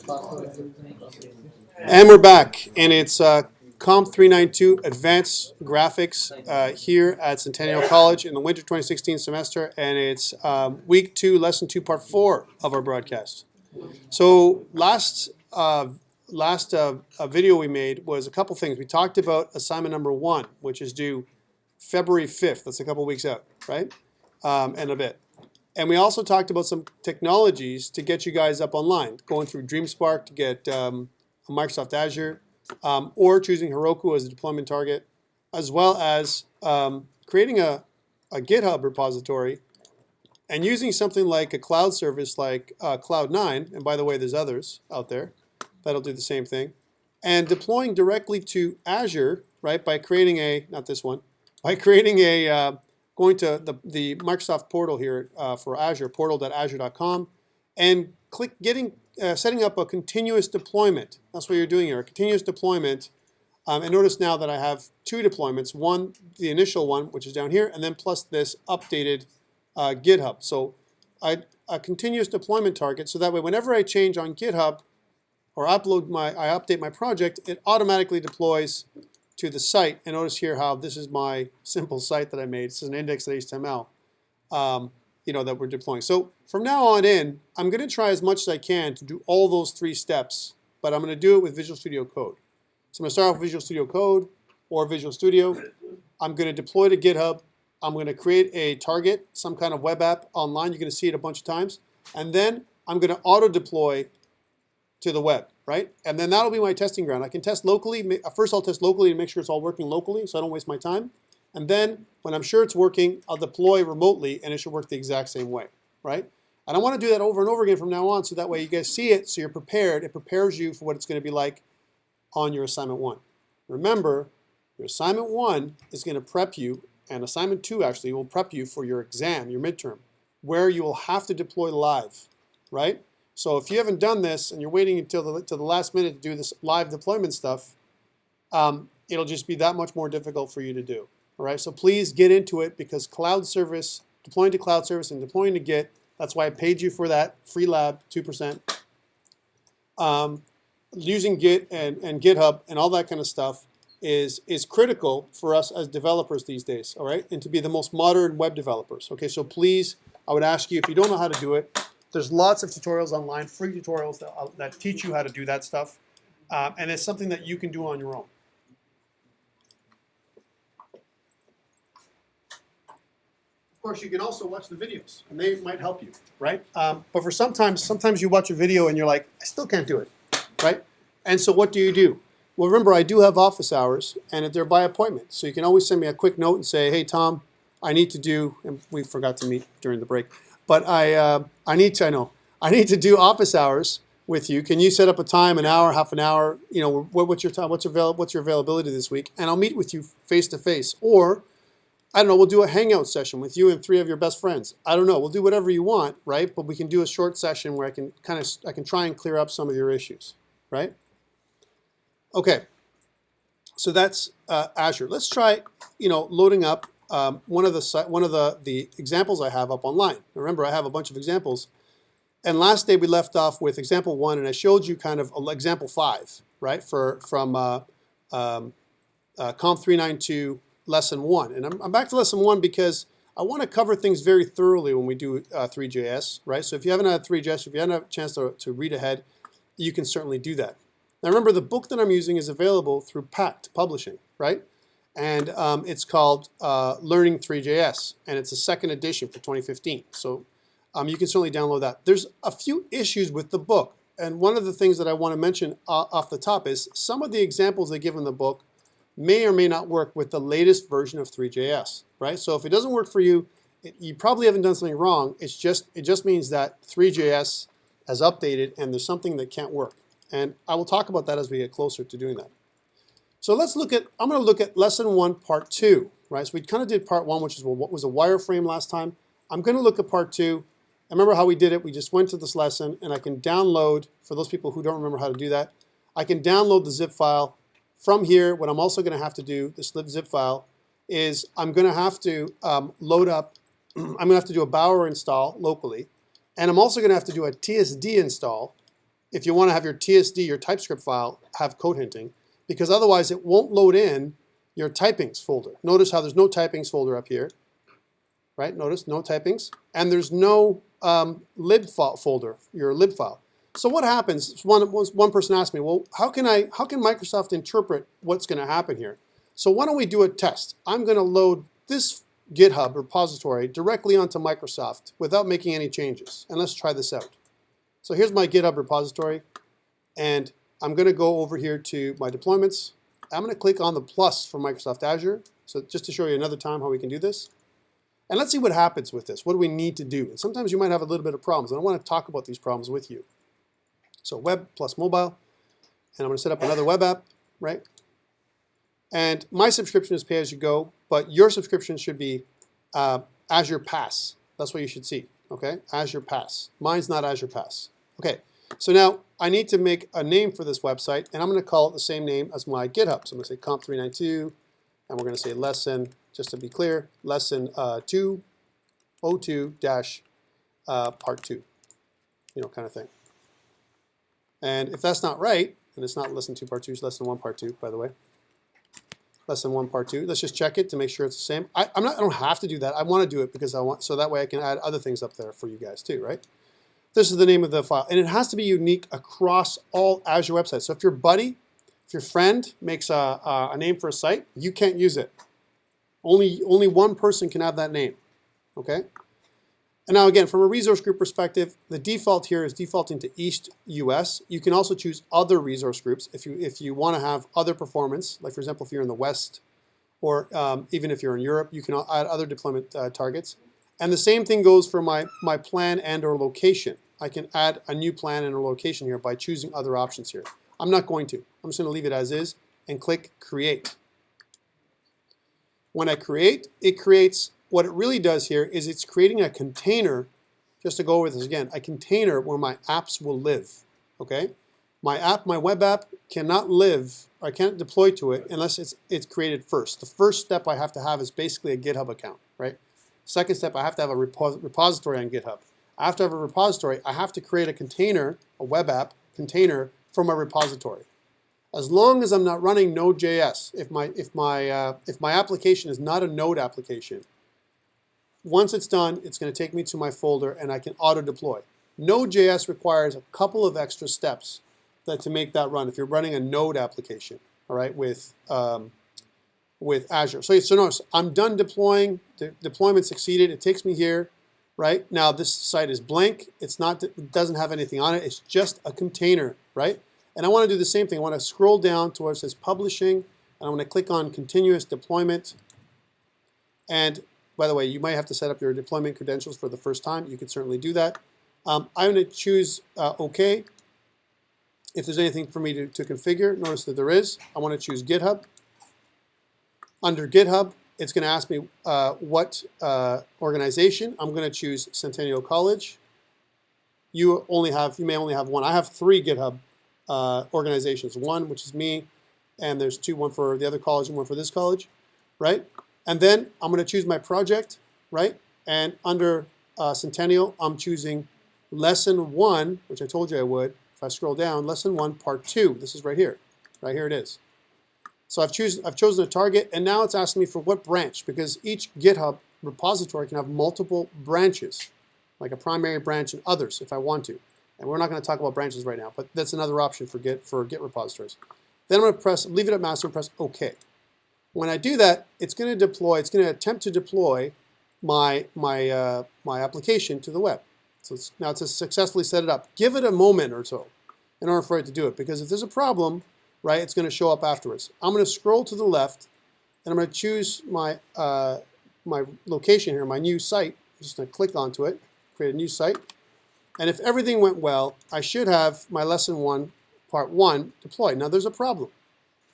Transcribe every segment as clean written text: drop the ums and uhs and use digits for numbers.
And we're back, and it's COMP392 Advanced Graphics here at Centennial College in the winter 2016 semester, and it's week 2, lesson 2, part 4 of our broadcast. So last video we made was a couple things. We talked about assignment number 1, which is due February 5th. That's a couple weeks out, right? And a bit. And we also talked about some technologies to get you guys up online, going through DreamSpark to get Microsoft Azure, or choosing Heroku as a deployment target, as well as creating a GitHub repository and using something like a cloud service like Cloud9, and by the way, there's others out there that'll do the same thing, and deploying directly to Azure, right, by creating a, not this one, by creating a, going to the Microsoft portal here for Azure, portal.azure.com, and setting up a continuous deployment. That's what you're doing here, a continuous deployment. And notice now that I have 2 deployments, one, the initial one, which is down here, and then plus this updated GitHub. So a continuous deployment target, so that way whenever I change on GitHub or I update my project, it automatically deploys to the site. And notice here how this is my simple site that I made. This is an index.html. That we're deploying. So from now on in, I'm going to try as much as I can to do all those 3 steps, but I'm going to do it with Visual Studio Code. So I'm going to start off with Visual Studio Code or Visual Studio. I'm going to deploy to GitHub. I'm going to create a target, some kind of web app online. You're going to see it a bunch of times. And then I'm going to auto-deploy to the web, right? And then that'll be my testing ground. I can test locally. First I'll test locally to make sure it's all working locally so I don't waste my time. And then, when I'm sure it's working, I'll deploy remotely, and it should work the exact same way, right? And I want to do that over and over again from now on, so that way you guys see it, so you're prepared. It prepares you for what it's going to be like on your assignment 1. Remember, your assignment 1 is going to prep you, and assignment 2 actually will prep you for your exam, your midterm, where you will have to deploy live, right? So if you haven't done this, and you're waiting until the last minute to do this live deployment stuff, it'll just be that much more difficult for you to do. All right, so please get into it, because cloud service, deploying to cloud service and deploying to Git, that's why I paid you for that free lab, 2%. Using Git and GitHub and all that kind of stuff is critical for us as developers these days, all right, and to be the most modern web developers. Okay, so please, I would ask you, if you don't know how to do it, there's lots of tutorials online, free tutorials that teach you how to do that stuff, and it's something that you can do on your own. Of course, you can also watch the videos, and they might help you, right? But for sometimes you watch a video and you're like, I still can't do it, right? And so what do? Well, remember, I do have office hours, and they're by appointment. So you can always send me a quick note and say, hey, Tom, I need to do, and we forgot to meet during the break, but I need to do office hours with you. Can you set up a time, an hour, half an hour? What's your time? What's your availability this week? And I'll meet with you face to face, or I don't know, we'll do a hangout session with you and 3 of your best friends. I don't know, we'll do whatever you want, right? But we can do a short session where I can try and clear up some of your issues, right? Okay, so that's Azure. Let's try, loading up one of the examples I have up online. Remember, I have a bunch of examples. And last day we left off with example 1, and I showed you kind of example 5, right? From COMP392 lesson 1. And I'm back to lesson 1 because I want to cover things very thoroughly when we do 3JS, right? So if you haven't had 3JS, if you haven't had a chance to read ahead, you can certainly do that. Now remember, the book that I'm using is available through Pact Publishing, right? And it's called Learning 3JS, and it's a 2nd edition for 2015. So you can certainly download that. There's a few issues with the book, and one of the things that I want to mention off the top is some of the examples they give in the book may or may not work with the latest version of 3JS, right? So if it doesn't work for you, you probably haven't done something wrong. It just means that 3JS has updated and there's something that can't work. And I will talk about that as we get closer to doing that. So let's look at, I'm going to look at lesson 1, part 2, right? So we kind of did part 1, which is what was a wireframe last time. I'm going to look at part 2. I remember how we did it. We just went to this lesson, and I can download, for those people who don't remember how to do that, I can download the zip file. From here, what I'm also going to have to do, this zip file, is I'm going to have to load up, I'm going to have to do a Bower install locally, and I'm also going to have to do a TSD install if you want to have your TSD, your TypeScript file, have code hinting, because otherwise it won't load in your typings folder. Notice how there's no typings folder up here, right? Notice no typings, and there's no lib folder, your lib file. So what happens? One person asked me, well, how can Microsoft interpret what's going to happen here? So why don't we do a test? I'm going to load this GitHub repository directly onto Microsoft without making any changes, and let's try this out. So here's my GitHub repository, and I'm going to go over here to my deployments. I'm going to click on the plus for Microsoft Azure, so just to show you another time how we can do this. And let's see what happens with this. What do we need to do? And sometimes you might have a little bit of problems, and I want to talk about these problems with you. So web plus mobile, and I'm going to set up another web app, right? And my subscription is pay-as-you-go, but your subscription should be Azure Pass. That's what you should see, okay? Azure Pass. Mine's not Azure Pass. Okay, so now I need to make a name for this website, and I'm going to call it the same name as my GitHub. So I'm going to say COMP392, and we're going to say lesson, just to be clear, lesson 202-part 2, kind of thing. And if that's not right, and it's not lesson 2 part 2, it's lesson 1 part 2, by the way. Lesson 1 part 2. Let's just check it to make sure it's the same. I don't have to do that. I want to do it because I want, so that way I can add other things up there for you guys too, right? This is the name of the file, and it has to be unique across all Azure websites. So if your buddy, if your friend makes a name for a site, you can't use it. Only one person can have that name, okay? And now again, from a resource group perspective, the default here is defaulting to East US. You can also choose other resource groups if you want to have other performance, like for example, if you're in the West, or even if you're in Europe, you can add other deployment targets. And the same thing goes for my plan and or location. I can add a new plan and or location here by choosing other options here. I'm not going to. I'm just going to leave it as is and click Create. When I create, it creates. What it really does here is it's creating a container, just to go over this again, a container where my apps will live, okay? My web app cannot live, or I can't deploy to it unless it's created first. The first step I have to have is basically a GitHub account, right? Second step, I have to have a repository on GitHub. After I have a repository, I have to create a container, a web app container for my repository. As long as I'm not running Node.js, if my application is not a Node application, once it's done, it's going to take me to my folder and I can auto-deploy. Node.js requires a couple of extra steps to make that run if you're running a Node application, all right, with Azure. So notice, I'm done deploying. The deployment succeeded. It takes me here, right? Now this site is blank. It doesn't have anything on it. It's just a container, right? And I want to do the same thing. I want to scroll down to where it says Publishing, and I'm going to click on Continuous Deployment. And by the way, you might have to set up your deployment credentials for the first time. You can certainly do that. I'm going to choose OK. If there's anything for me to configure, notice that there is. I want to choose GitHub. Under GitHub, it's going to ask me what organization. I'm going to choose Centennial College. You may only have one. I have 3 GitHub organizations. One, which is me, and there's 2, one for the other college and one for this college, right? And then I'm going to choose my project, right? And under Centennial, I'm choosing Lesson 1, which I told you I would. If I scroll down, Lesson 1, Part 2. This is right here. Right here it is. So I've chosen a target, and now it's asking me for what branch, because each GitHub repository can have multiple branches, like a primary branch and others if I want to. And we're not going to talk about branches right now, but that's another option for Git repositories. Then I'm going to leave it at master and press OK. When I do that, it's going to deploy. It's going to attempt to deploy my application to the web. So now it's successfully set it up. Give it a moment or so in order for it to do it, because if there's a problem, right, it's going to show up afterwards. I'm going to scroll to the left, and I'm going to choose my location here, my new site. I'm just going to click onto it, create a new site, and if everything went well, I should have my Lesson 1, Part 1 deployed. Now there's a problem,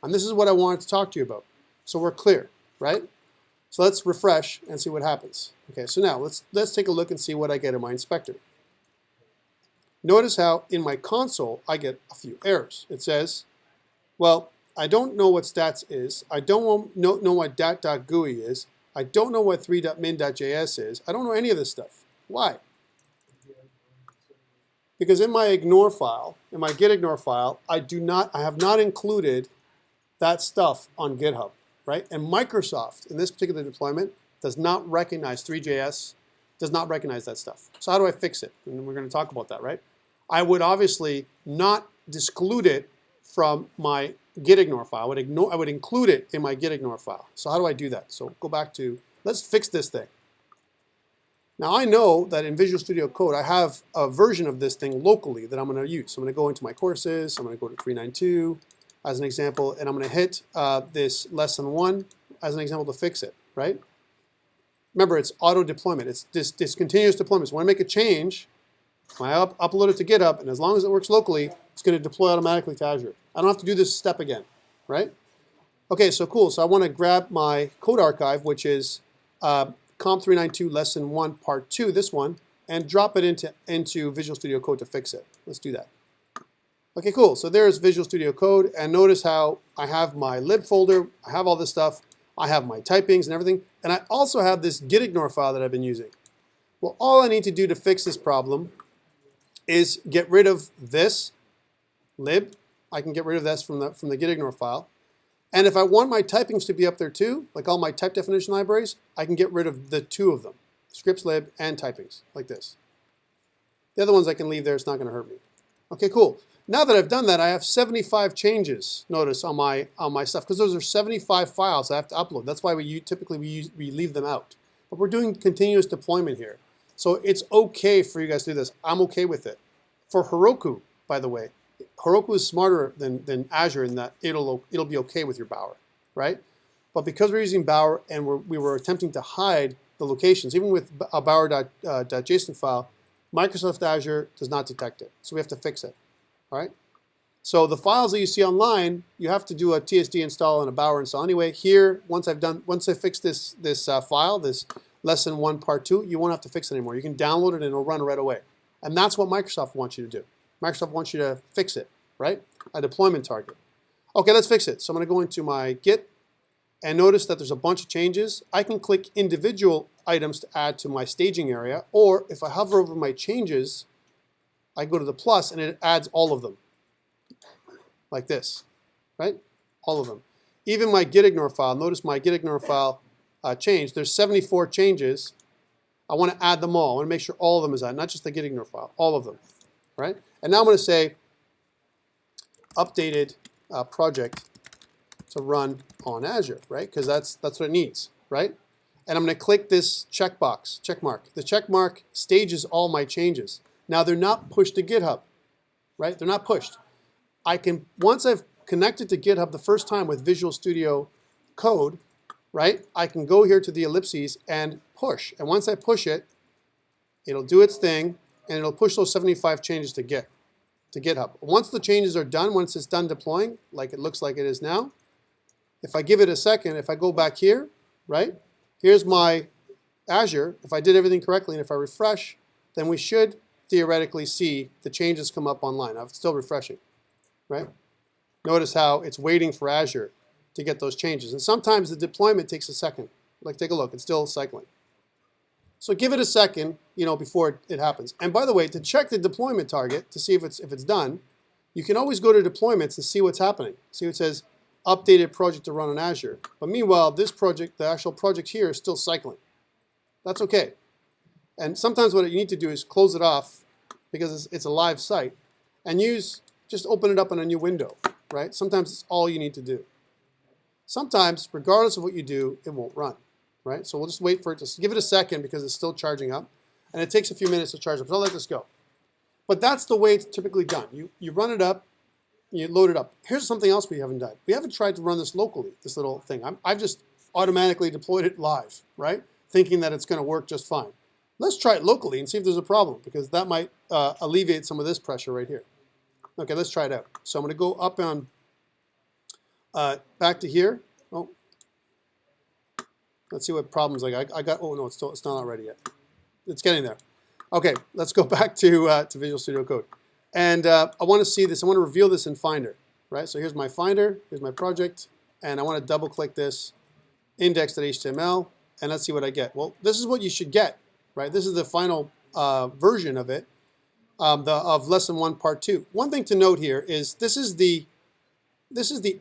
and this is what I wanted to talk to you about. So we're clear, right? So let's refresh and see what happens. Okay, so now let's take a look and see what I get in my inspector. Notice how in my console I get a few errors. It says, well, I don't know what stats is. I don't know what dat.gui is. I don't know what 3.min.js is. I don't know any of this stuff. Why? Because in my ignore file, in my git ignore file, I have not included that stuff on GitHub, right? And Microsoft, in this particular deployment, does not recognize 3JS, does not recognize that stuff. So how do I fix it? And we're going to talk about that, right? I would obviously not disclude it from my git ignore file. I would include it in my git ignore file. So how do I do that? So go back to, let's fix this thing. Now I know that in Visual Studio Code, I have a version of this thing locally that I'm going to use. So I'm going to go into my courses, I'm going to go to 392 as an example, and I'm going to hit this lesson 1 as an example to fix it, right? Remember, it's auto deployment. It's this continuous deployment. So when I make a change, when I upload it to GitHub, and as long as it works locally, it's going to deploy automatically to Azure. I don't have to do this step again, right? Okay, so cool. So I want to grab my code archive, which is COMP392 Lesson 1 Part 2, this one, and drop it into Visual Studio Code to fix it. Let's do that. Okay, cool. So there's Visual Studio Code, and notice how I have my lib folder, I have all this stuff, I have my typings and everything, and I also have this git ignore file that I've been using. Well, all I need to do to fix this problem is get rid of this lib. I can get rid of this from the git ignore file. And if I want my typings to be up there too, like all my type definition libraries, I can get rid of the 2 of them, scripts lib and typings, like this. The other ones I can leave there, it's not going to hurt me. Okay, cool. Now that I've done that, I have 75 changes, notice, on my stuff, because those are 75 files I have to upload. That's why we leave them out. But we're doing continuous deployment here. So it's okay for you guys to do this. I'm okay with it. For Heroku, by the way, Heroku is smarter than Azure in that it'll be okay with your Bower, right? But because we're using Bower and we were attempting to hide the locations, even with a Bower.json file, Microsoft Azure does not detect it. So we have to fix it, all right? So the files that you see online, you have to do a TSD install and a Bower install anyway. Here, once I fix this file, this lesson 1 part 2, you won't have to fix it anymore. You can download it and it'll run right away. And that's what Microsoft wants you to do. Microsoft wants you to fix it, right? A deployment target. Okay, let's fix it. So I'm going to go into my Git and notice that there's a bunch of changes. I can click individual items to add to my staging area, or if I hover over my changes, I go to the plus and it adds all of them, like this, right? All of them. Even my git ignore file, notice my git ignore file changed. There's 74 changes. I want to add them all. I want to make sure all of them is added, not just the git ignore file, all of them, right? And now I'm going to say updated project to run on Azure, right? Because that's what it needs, right? And I'm going to click this checkbox, check mark. The check mark stages all my changes. Now they're not pushed to GitHub, right? They're not pushed. Once I've connected to GitHub the first time with Visual Studio Code, right? I can go here to the ellipses and push. And once I push it, it'll do its thing and it'll push those 75 changes to GitHub. Once the changes are done, once it's done deploying, like it looks like it is now, if I give it a second, if I go back here, right? Here's my Azure. If I did everything correctly and if I refresh, then we should theoretically see the changes come up online. Now, it's still refreshing, right? Notice how it's waiting for Azure to get those changes. And sometimes the deployment takes a second. Like, take a look, it's still cycling. So give it a second, before it happens. And by the way, to check the deployment target, to see if it's done, you can always go to deployments and see what's happening. See what it says, updated project to run on Azure. But meanwhile, this project, the actual project here, is still cycling. That's okay. And sometimes what you need to do is close it off because it's a live site and just open it up in a new window, right? Sometimes it's all you need to do. Sometimes, regardless of what you do, it won't run, right? So we'll just wait for it to give it a second because it's still charging up. And it takes a few minutes to charge up. So I'll let this go. But that's the way it's typically done. You run it up, you load it up. Here's something else we haven't done. We haven't tried to run this locally, this little thing. I've just automatically deployed it live, right? Thinking that it's going to work just fine. Let's try it locally and see if there's a problem, because that might alleviate some of this pressure right here. Okay, let's try it out. So I'm going to go up on back to here. Oh, let's see what problems I got. Oh no, it's not ready yet. It's getting there. Okay, let's go back to Visual Studio Code, and I want to see this. I want to reveal this in Finder, right? So here's my Finder. Here's my project, and I want to double-click this index.html, and let's see what I get. Well, this is what you should get, right? This is the final version of it. of lesson 1, part 2. One thing to note here is this is the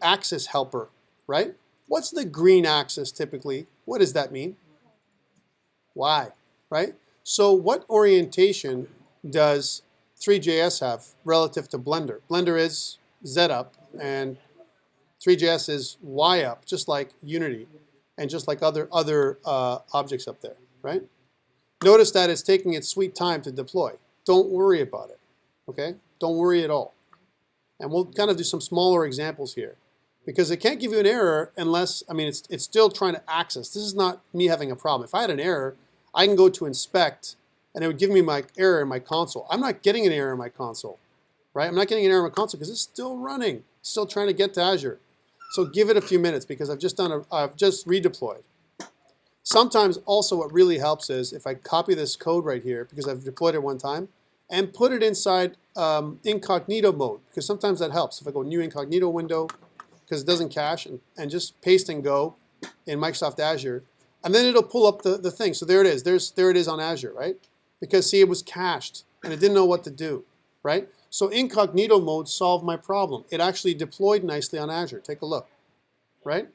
axis helper, right? What's the green axis typically? What does that mean? Y, right? So what orientation does 3JS have relative to Blender? Blender is Z up and 3JS is Y up, just like Unity and just like other objects up there, right? Notice that it's taking its sweet time to deploy. Don't worry about it, okay? Don't worry at all. And we'll kind of do some smaller examples here because it can't give you an error unless, I mean, it's still trying to access. This is not me having a problem. If I had an error, I can go to inspect and it would give me my error in my console. I'm not getting an error in my console, right? I'm not getting an error in my console because it's still running, still trying to get to Azure. So give it a few minutes because I've just redeployed. Sometimes also what really helps is if I copy this code right here because I've deployed it one time and put it inside incognito mode because sometimes that helps. If I go new incognito window because it doesn't cache and just paste and go in Microsoft Azure and then it'll pull up the thing. So there it is. There it is on Azure, right? Because see, it was cached and it didn't know what to do, right? So incognito mode solved my problem. It actually deployed nicely on Azure. Take a look, right?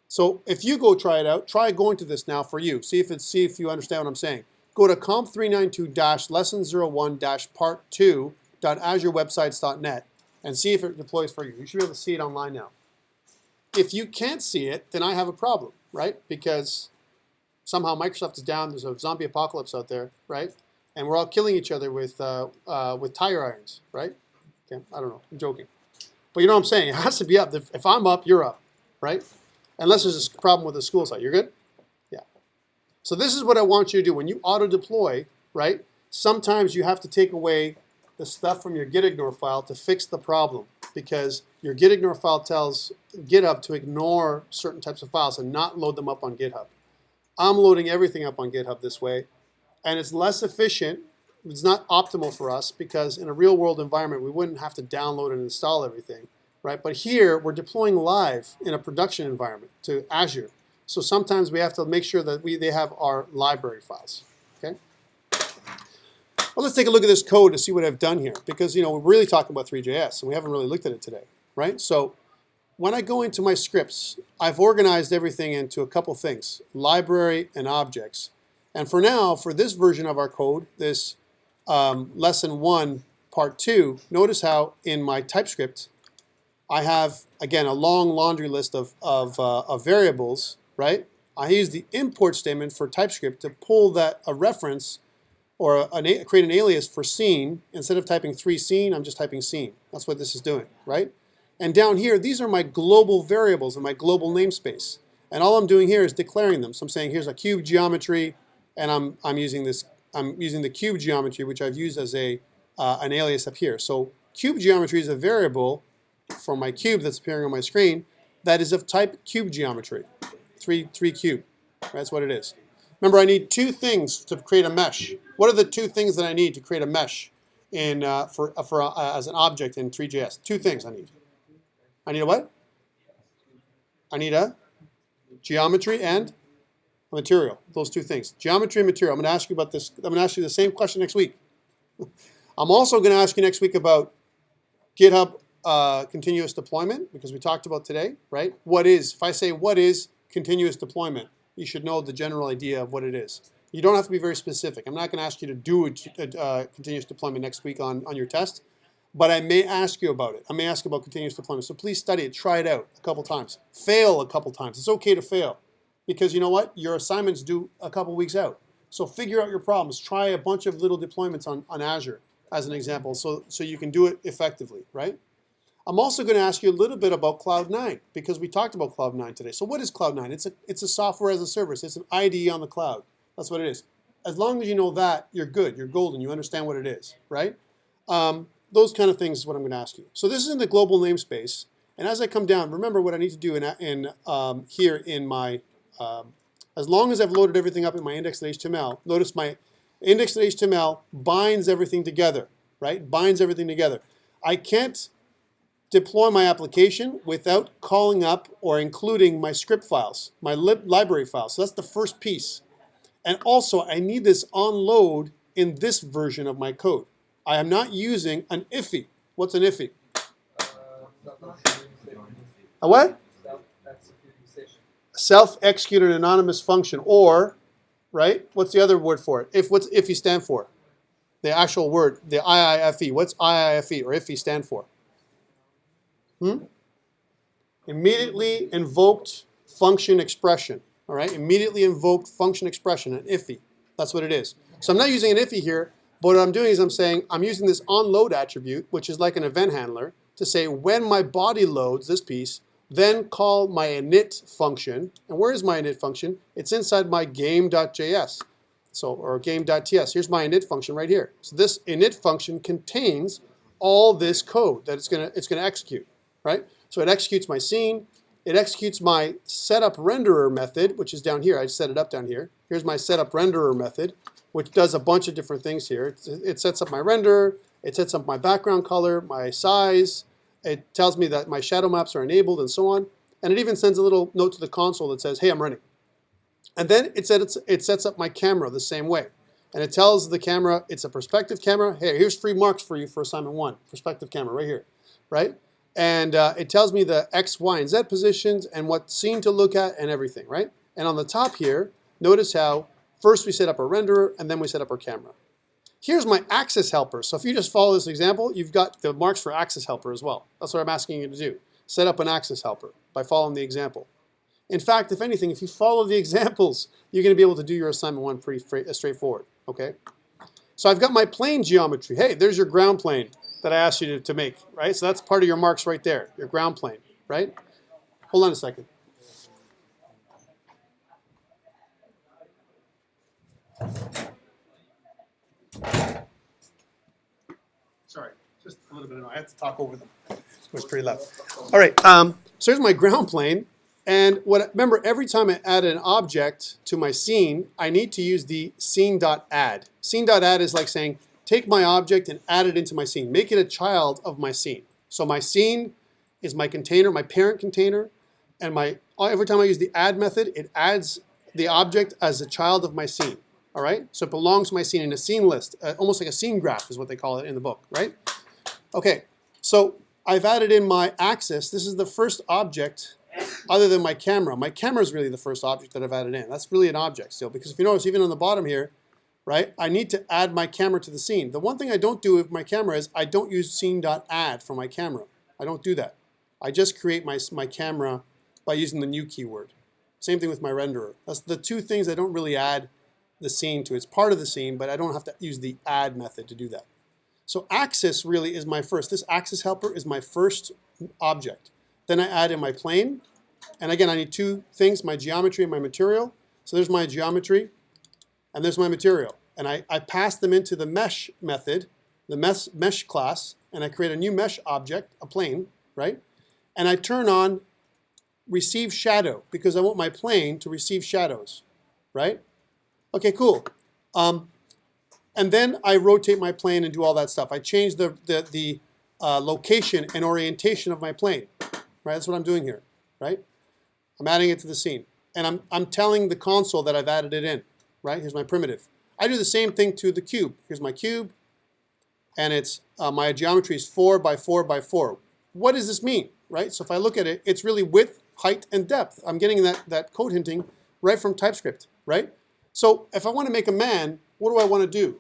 So if you go try it out, try going to this now for you. See if you understand what I'm saying. Go to comp392-lesson01-part2.azurewebsites.net and see if it deploys for you. You should be able to see it online now. If you can't see it, then I have a problem, right? Because somehow Microsoft is down. There's a zombie apocalypse out there, right? And we're all killing each other with tire irons, right? Okay, I don't know. I'm joking. But you know what I'm saying? It has to be up. If I'm up, you're up, right? Unless there's a problem with the school site. You're good? Yeah. So this is what I want you to do. When you auto-deploy, right, sometimes you have to take away the stuff from your gitignore file to fix the problem because your gitignore file tells GitHub to ignore certain types of files and not load them up on GitHub. I'm loading everything up on GitHub this way, and it's less efficient. It's not optimal for us because in a real-world environment, we wouldn't have to download and install everything. Right, but here we're deploying live in a production environment to Azure. So sometimes we have to make sure that they have our library files. Okay. Well, let's take a look at this code to see what I've done here because we're really talking about 3JS and we haven't really looked at it today, right? So when I go into my scripts, I've organized everything into a couple things: library and objects. And for now, for this version of our code, this lesson 1, part 2, notice how in my TypeScript I have, again, a long laundry list of variables, right? I use the import statement for TypeScript to pull a reference or create an alias for scene. Instead of typing 3scene, I'm just typing scene. That's what this is doing, right? And down here, these are my global variables in my global namespace. And all I'm doing here is declaring them. So I'm saying here's a cube geometry, and I'm using the cube geometry, which I've used as an alias up here. So cube geometry is a variable for my cube that's appearing on my screen that is of type cube geometry, 3 cube. That's what it is. Remember, I need two things to create a mesh. What are the two things that I need to create a mesh in as an object in 3JS? Two things I need. I need a what? I need a geometry and a material. Those two things, geometry and material. I'm going to ask you about this. I'm going to ask you the same question next week. I'm also going to ask you next week about GitHub continuous deployment, because we talked about today, right? If I say what is continuous deployment, you should know the general idea of what it is. You don't have to be very specific. I'm not going to ask you to do a continuous deployment next week on your test, but I may ask you about it. I may ask you about continuous deployment. So please study it, try it out a couple times, fail a couple times. It's okay to fail because you know what? Your assignment's due a couple weeks out. So figure out your problems. Try a bunch of little deployments on Azure as an example so you can do it effectively, right? I'm also going to ask you a little bit about Cloud9 because we talked about Cloud9 today. So what is Cloud9? It's a software as a service. It's an IDE on the cloud. That's what it is. As long as you know that, you're good. You're golden. You understand what it is, right? Those kind of things is what I'm going to ask you. So this is in the global namespace. And as I come down, remember what I need to do here in my, as long as I've loaded everything up in my index.html, notice my index.html binds everything together, right? Binds everything together. I can't deploy my application without calling up or including my script files, my library files. So that's the first piece. And also, I need this on load in this version of my code. I am not using an iffy. What's an iffy? A what? Self-executed anonymous function, or, right? What's the other word for it? What's iffy stand for? The actual word, the IIFE. What's IIFE or iffy stand for? Immediately invoked function expression. All right, immediately invoked function expression, an iffy. That's what it is. So I'm not using an iffy here, but what I'm doing is I'm saying I'm using this onLoad attribute, which is like an event handler, to say when my body loads this piece, then call my init function. And where is my init function? It's inside my game.js, or game.ts. Here's my init function right here. So this init function contains all this code that it's gonna execute, right? So it executes my scene. It executes my setup renderer method, which is down here. I just set it up down here. Here's my setup renderer method, which does a bunch of different things here. It sets up my renderer. It sets up my background color, my size. It tells me that my shadow maps are enabled and so on. And it even sends a little note to the console that says, hey, I'm running. And then it sets up my camera the same way. And it tells the camera it's a perspective camera. Hey, here's free marks for you for assignment 1. Perspective camera right here, right? And it tells me the X, Y, and Z positions and what scene to look at and everything, right? And on the top here, notice how first we set up our renderer and then we set up our camera. Here's my access helper. So if you just follow this example, you've got the marks for access helper as well. That's what I'm asking you to do. Set up an access helper by following the example. In fact, if anything, if you follow the examples, you're going to be able to do your assignment 1 pretty straightforward, okay? So I've got my plane geometry. Hey, there's your ground plane that I asked you to make, right? So that's part of your marks right there, your ground plane, right? Hold on a second. Sorry, just a little bit of noise. I had to talk over them. It was pretty loud. All right, so here's my ground plane. And remember, every time I add an object to my scene, I need to use the scene.add. Scene.add is like saying, take my object and add it into my scene. Make it a child of my scene. So my scene is my container, my parent container, and every time I use the add method, it adds the object as a child of my scene. All right? So it belongs to my scene in a scene list, almost like a scene graph is what they call it in the book, right? Okay, so I've added in my axis. This is the first object other than my camera. My camera is really the first object that I've added in. That's really an object still, because if you notice, even on the bottom here, right, I need to add my camera to the scene. The one thing I don't do with my camera is I don't use scene.add for my camera. I don't do that. I just create my camera by using the new keyword. Same thing with my renderer. That's the two things I don't really add the scene to. It's part of the scene, but I don't have to use the add method to do that. So axis really is my first. This axis helper is my first object. Then I add in my plane. And again, I need two things, my geometry and my material. So there's my geometry, and there's my material. And I pass them into the mesh method, the mesh class, and I create a new mesh object, a plane, right? And I turn on receive shadow, because I want my plane to receive shadows, right? Okay, cool. And then I rotate my plane and do all that stuff. I change the location and orientation of my plane, right? That's what I'm doing here, right? I'm adding it to the scene. And I'm telling the console that I've added it in, right? Here's my primitive. I do the same thing to the cube. Here's my cube, and it's my geometry is 4 by 4 by 4. What does this mean, right? So if I look at it, it's really width, height, and depth. I'm getting that code hinting right from TypeScript, right? So if I want to make a man, what do I want to do?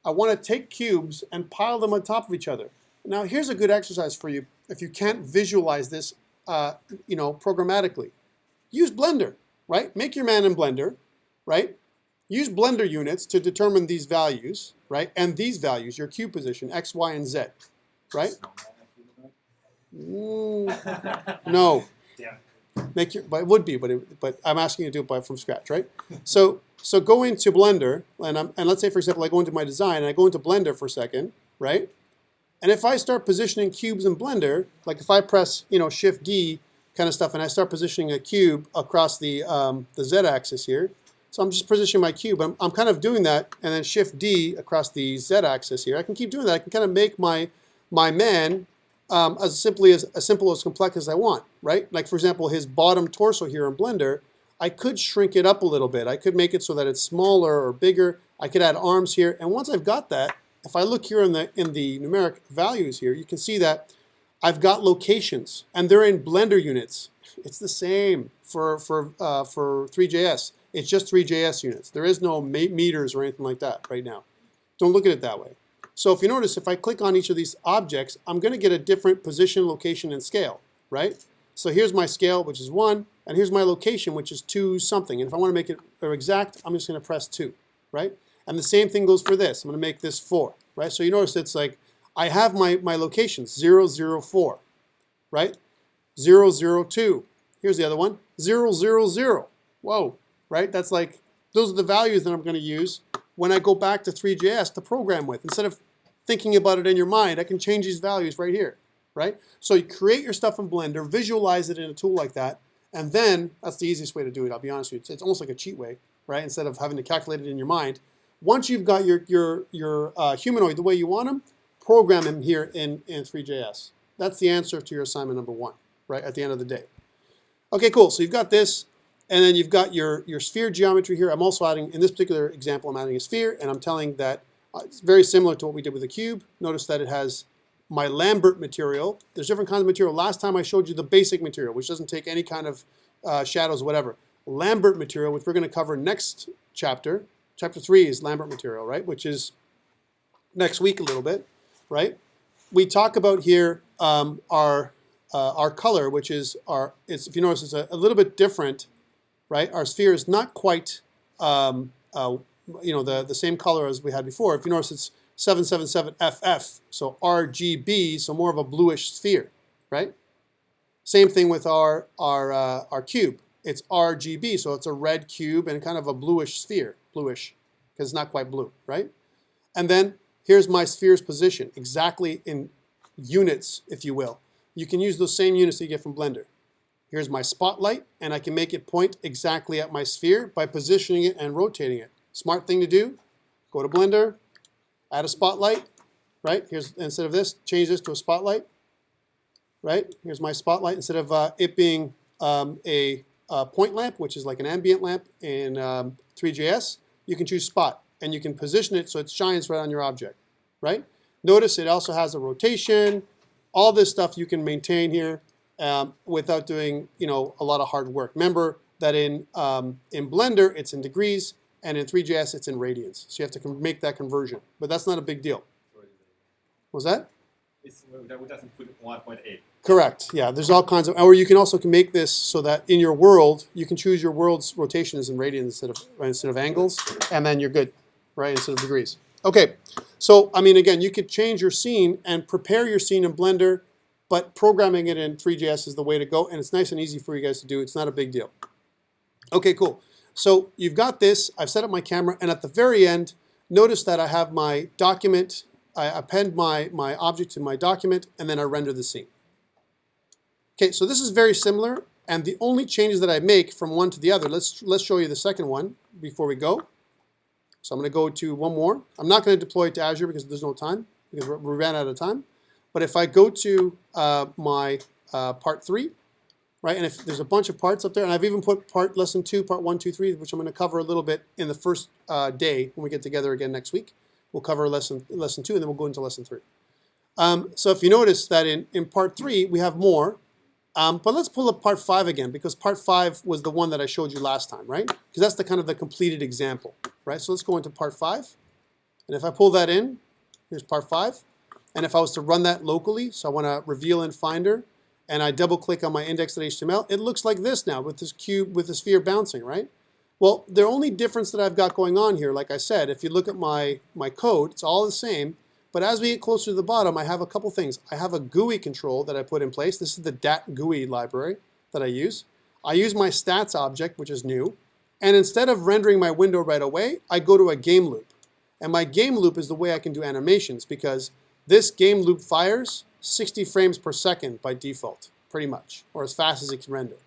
I want to take cubes and pile them on top of each other. Now here's a good exercise for you if you can't visualize this, programmatically. Use Blender, right? Make your man in Blender, right? Use Blender units to determine these values, right? And these values, your cube position, X, Y, and Z, right? No. Yeah. But it would be, but I'm asking you to do it from scratch, right? So go into Blender, and let's say, for example, I go into my design, and I go into Blender for a second, right? And if I start positioning cubes in Blender, like if I press, Shift D kind of stuff, and I start positioning a cube across the Z-axis here, so I'm just positioning my cube. I'm kind of doing that, and then Shift D across the Z-axis here. I can keep doing that. I can kind of make my man as simple as complex as I want, right? Like for example, his bottom torso here in Blender, I could shrink it up a little bit. I could make it so that it's smaller or bigger. I could add arms here. And once I've got that, if I look here in the numeric values here, you can see that I've got locations, and they're in Blender units. It's the same for 3JS. It's just 3JS units. There is no meters or anything like that right now. Don't look at it that way. So if you notice, if I click on each of these objects, I'm going to get a different position, location, and scale, right? So here's my scale, which is 1, and here's my location, which is 2 something. And if I want to make it exact, I'm just going to press 2, right? And the same thing goes for this. I'm going to make this 4, right? So you notice it's like I have my locations, 0, 0, 4, right? 0, 0, 2. Here's the other one, 0, 0, 0. Whoa, right? That's like, those are the values that I'm going to use when I go back to 3JS to program with. Instead of thinking about it in your mind, I can change these values right here, right? So you create your stuff in Blender, visualize it in a tool like that, and then that's the easiest way to do it, I'll be honest with you. It's almost like a cheat way, right? Instead of having to calculate it in your mind. Once you've got your humanoid the way you want them, program him here in 3JS. That's the answer to your assignment number 1, right, at the end of the day. Okay, cool. So you've got this, and then you've got your sphere geometry here. I'm also adding, in this particular example, I'm adding a sphere, and I'm telling that it's very similar to what we did with the cube. Notice that it has my Lambert material. There's different kinds of material. Last time I showed you the basic material, which doesn't take any kind of shadows or whatever. Lambert material, which we're going to cover next chapter. Chapter 3 is Lambert material, right? Which is next week a little bit, right? We talk about here our color, which is if you notice, it's a little bit different, right? Our sphere is not quite, the same color as we had before. If you notice, it's 777FF, so RGB, so more of a bluish sphere, right? Same thing with our cube. It's RGB, so it's a red cube and kind of a bluish sphere, bluish, because it's not quite blue, right? And then here's my sphere's position, exactly in units, if you will. You can use those same units that you get from Blender. Here's my spotlight, and I can make it point exactly at my sphere by positioning it and rotating it. Smart thing to do, go to Blender, add a spotlight, right? Here's, instead of this, change this to a spotlight, right? Here's my spotlight. Instead of it being a point lamp, which is like an ambient lamp in 3JS, you can choose spot, and you can position it so it shines right on your object, right? Notice it also has a rotation. All this stuff you can maintain here without doing, a lot of hard work. Remember that in Blender it's in degrees, and in 3JS it's in radians. So you have to make that conversion, but that's not a big deal. What's that? It doesn't put 1.8. Correct. Yeah, there's all kinds of, or you can also make this so that in your world you can choose your world's rotation is in radians instead of angles, and then you're good, right? Instead of degrees. Okay, so I mean, again, you could change your scene and prepare your scene in Blender, but programming it in 3JS is the way to go, and it's nice and easy for you guys to do. It's not a big deal. Okay, cool. So you've got this. I've set up my camera, and at the very end, notice that I have my document. I append my object to my document, and then I render the scene. Okay, so this is very similar, and the only changes that I make from one to the other, let's show you the second one before we go. So I'm going to go to one more. I'm not going to deploy it to Azure because there's no time, because we ran out of time. But if I go to my part 3, right, and if there's a bunch of parts up there, and I've even put part lesson 2, part 1, 2, 3, which I'm going to cover a little bit in the first day when we get together again next week. We'll cover lesson 2, and then we'll go into lesson 3. So if you notice that in part 3, we have more. But let's pull up part 5 again, because part 5 was the one that I showed you last time, right? Because that's the kind of the completed example, right? So let's go into part 5. And if I pull that in, here's part 5. And if I was to run that locally, so I want to reveal in Finder, and I double click on my index.html, it looks like this now with this cube, with the sphere bouncing, right? Well, the only difference that I've got going on here, like I said, if you look at my code, it's all the same. But as we get closer to the bottom, I have a couple things. I have a GUI control that I put in place. This is the DAT GUI library that I use. I use my stats object, which is new. And instead of rendering my window right away, I go to a game loop. And my game loop is the way I can do animations, because this game loop fires 60 frames per second by default, pretty much, or as fast as it can render.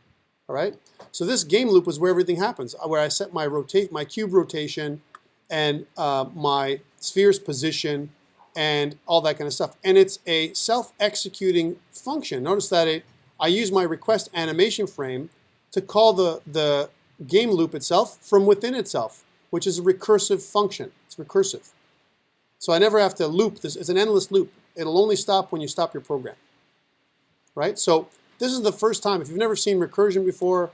All right? So this game loop is where everything happens, where I set my cube rotation and my sphere's position and all that kind of stuff. And it's a self-executing function. Notice that I use my request animation frame to call the game loop itself from within itself, which is a recursive function. It's recursive. So I never have to loop. It's an endless loop. It'll only stop when you stop your program. Right? So this is the first time. If you've never seen recursion before,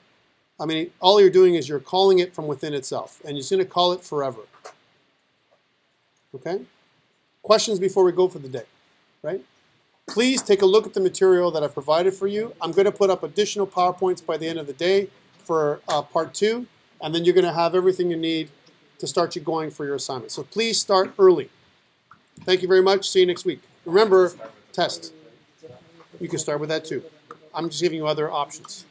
I mean, all you're doing is you're calling it from within itself. And it's going to call it forever. Okay? Questions before we go for the day. Right? Please take a look at the material that I've provided for you. I'm going to put up additional PowerPoints by the end of the day for part 2. And then you're going to have everything you need to start you going for your assignment. So please start early. Thank you very much. See you next week. Remember, test. You can start with that too. I'm just giving you other options.